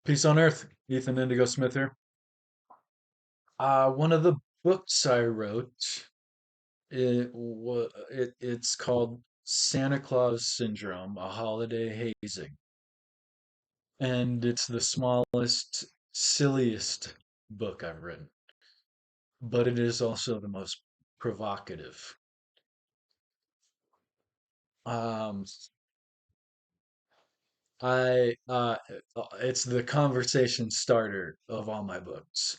Peace on Earth, Ethan Indigo Smith here. One of the books I wrote, it's called Santa Claus Syndrome, a Holiday Hazing, and it's the smallest, silliest book I've written, but it is also the most provocative. Um, it's the conversation starter of all my books.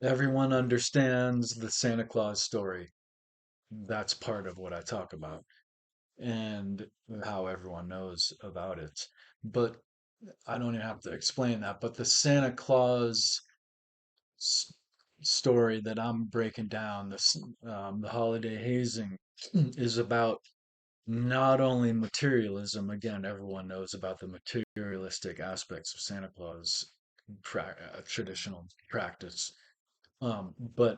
Everyone understands the Santa Claus story. That's part of what I talk about and how everyone knows about it. But I don't even have to explain that. But the Santa Claus s- story that I'm breaking down, the holiday hazing, is about not only materialism. Again, everyone knows about the materialistic aspects of Santa Claus traditional practice. But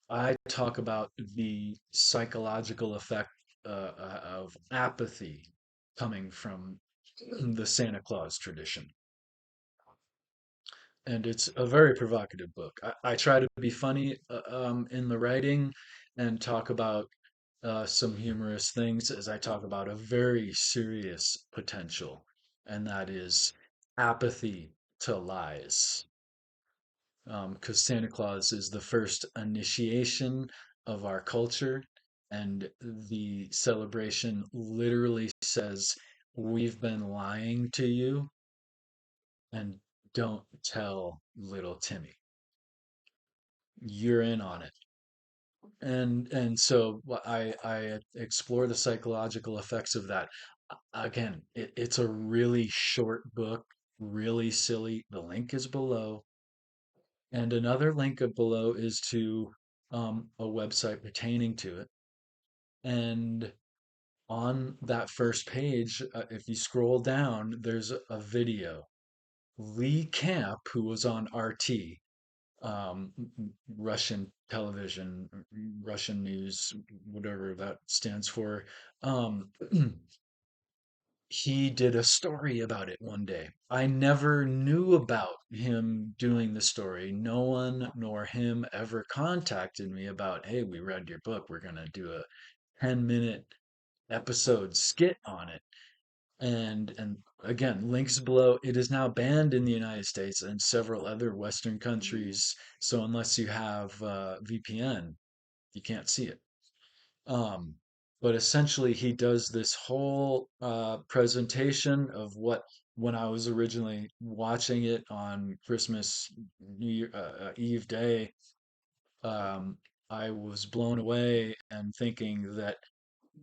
I talk about the psychological effect of apathy coming from the Santa Claus tradition. And it's a very provocative book. I try to be funny in the writing and talk about some humorous things as I talk about a very serious potential, and that is apathy to lies. Because Santa Claus is the first initiation of our culture, and the celebration literally says, "We've been lying to you, and don't tell little Timmy. You're in on it." And so I explore the psychological effects of that. Again, it's a really short book, really silly. The link is below. And another link up below is to a website pertaining to it. And on that first page, if you scroll down, there's a video. Lee Camp, who was on RT, Russian television, Russian news, whatever that stands for, um, he did a story about it one day. I never knew about him doing the story. No one nor him ever contacted me about, hey, we read your book. We're going to do a 10-minute episode skit on it. And again, links below. It is now banned in the United States and several other Western countries. So unless you have VPN, you can't see it. Um, but essentially, he does this whole presentation of what, when I was originally watching it on Christmas Eve day, um, I was blown away and thinking that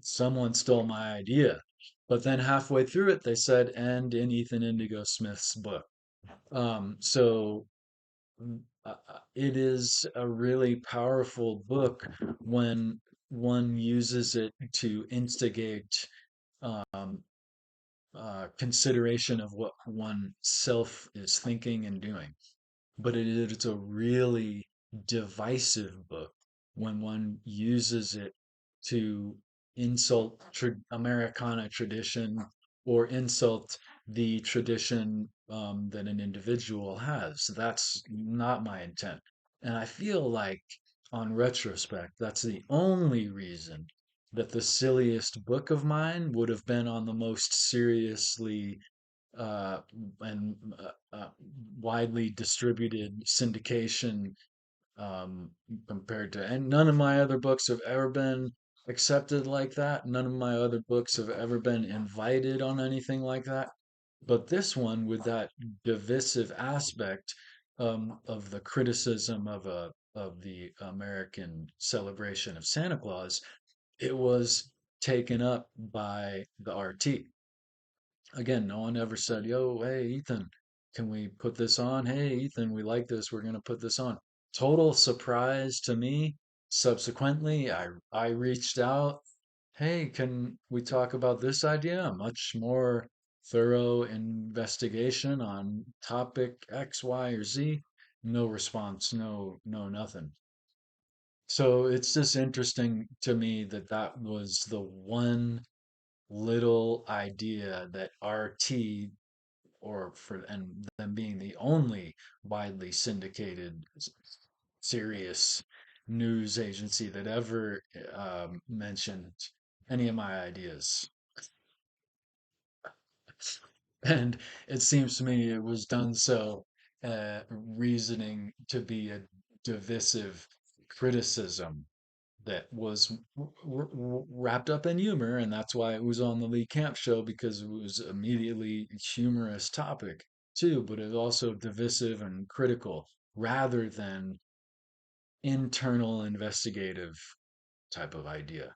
someone stole my idea. But then halfway through it, they said, and in Ethan Indigo Smith's book. So it is a really powerful book when one uses it to instigate um, consideration of what one self is thinking and doing. But it's a really divisive book when one uses it to insult Americana tradition or insult the tradition that an individual has. That's not my intent. And I feel like, on retrospect, that's the only reason that the silliest book of mine would have been on the most seriously uh, and widely distributed syndication compared to, and none of my other books have ever been accepted like that. None of my other books have ever been invited on anything like that. But this one, with that divisive aspect of the criticism of the American celebration of Santa Claus, it was taken up by the RT. Again, no one ever said, "Yo, hey, Ethan, can we put this on? Hey, Ethan, we like this. We're going to put this on." Total surprise to me. Subsequently, I reached out. Hey, can we talk about this idea? A much more thorough investigation on topic X, Y, or Z. No response, no nothing. So it's just interesting to me that that was the one little idea that RT or for and them being the only widely syndicated serious news agency that ever mentioned any of my ideas. And it seems to me it was done so reasoning to be a divisive criticism that was wrapped up in humor, and that's why it was on the Lee Camp show because it was immediately a humorous topic too, but it was also divisive and critical rather than internal investigative type of idea,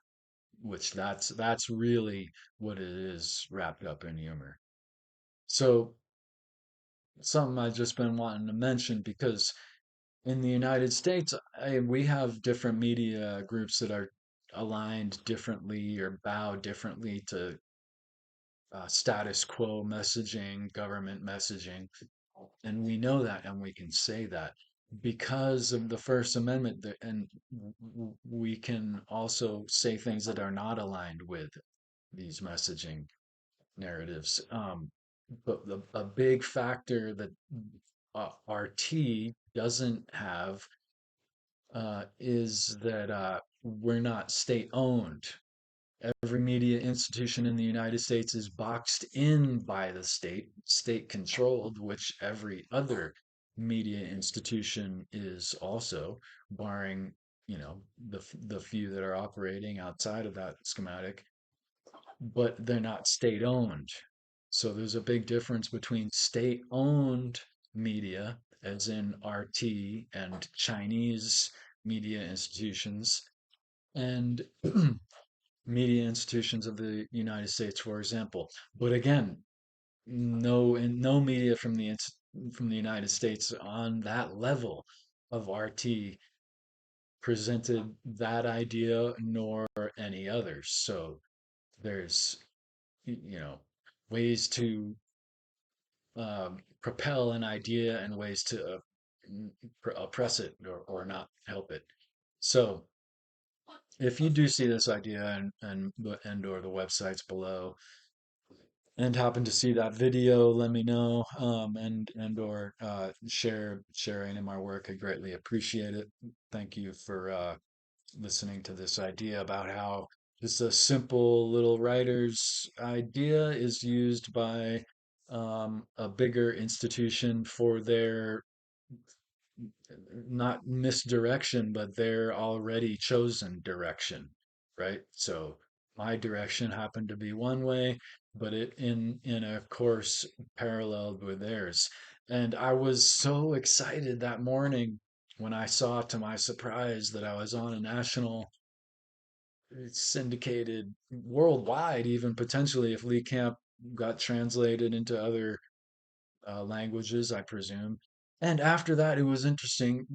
which that's really what it is wrapped up in humor. So something I've just been wanting to mention because in the United States, we have different media groups that are aligned differently or bow differently to status quo messaging, government messaging. And we know that and we can say that because of the First Amendment, and we can also say things that are not aligned with these messaging narratives. But a big factor that RT doesn't have is that we're not state owned. Every media institution in the United States is boxed in by the state controlled, which every other media institution is also, barring, the few that are operating outside of that schematic, but they're not state owned. So there's a big difference between state owned media, as in RT and Chinese media institutions, and media institutions of the United States, for example. But again, no media from the United States on that level of RT presented that idea nor any others. So there's ways to propel an idea and ways to oppress it or not help it. So if you do see this idea and or the websites below and happen to see that video, let me know and or sharing in my work. I greatly appreciate it. Thank you for listening to this idea about how just a simple little writer's idea is used by a bigger institution for their not misdirection, but their already chosen direction, right? So my direction happened to be one way, but it in a course paralleled with theirs. And I was so excited that morning when I saw, to my surprise, that I was on a national syndicated worldwide, even potentially if Lee Camp got translated into other languages, I presume. And after that, it was interesting.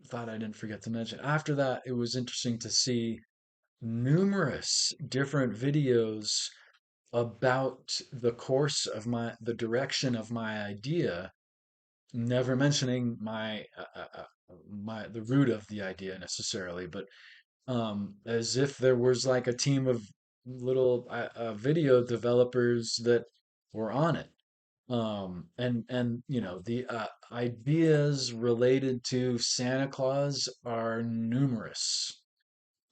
Thought I didn't forget to mention. After that, it was interesting to see numerous different videos about the direction of my idea, never mentioning the root of the idea necessarily, but as if there was like a team of little video developers that were on it. And the ideas related to Santa Claus are numerous.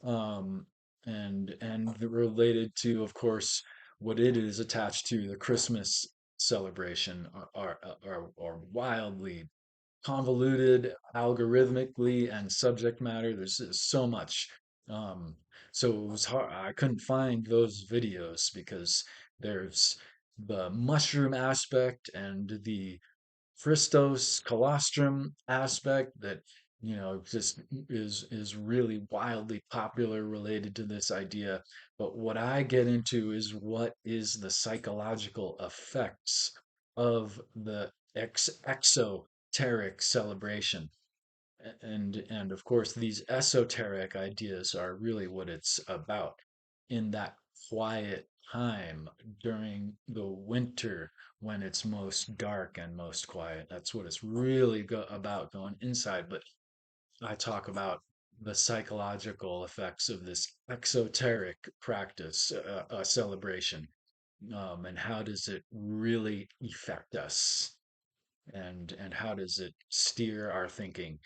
Um, and related to, of course, what it is attached to the Christmas celebration are wildly convoluted algorithmically and subject matter. There's so much. Um, so it was hard. I couldn't find those videos because there's the mushroom aspect and the Christos colostrum aspect that just is really wildly popular related to this idea. But what I get into is what is the psychological effects of the exoteric celebration. And of course, these esoteric ideas are really what it's about in that quiet time during the winter when it's most dark and most quiet. That's what it's really about, going inside. But I talk about the psychological effects of this exoteric practice, celebration. and how does it really affect us, and how does it steer our thinking,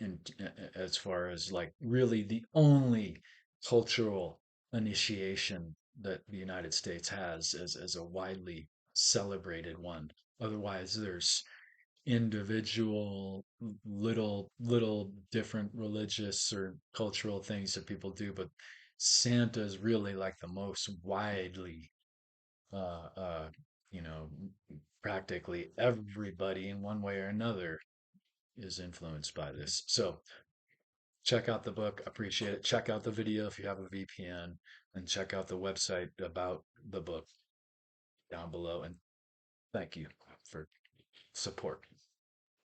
and as far as like really the only cultural initiation that the United States has as a widely celebrated one. Otherwise, there's individual little different religious or cultural things that people do, but Santa is really like the most widely, uh, uh, you know, practically everybody in one way or another is influenced by this. So check out the book. Appreciate it. Check out the video if you have a VPN, and check out the website about the book down below. And thank you for support.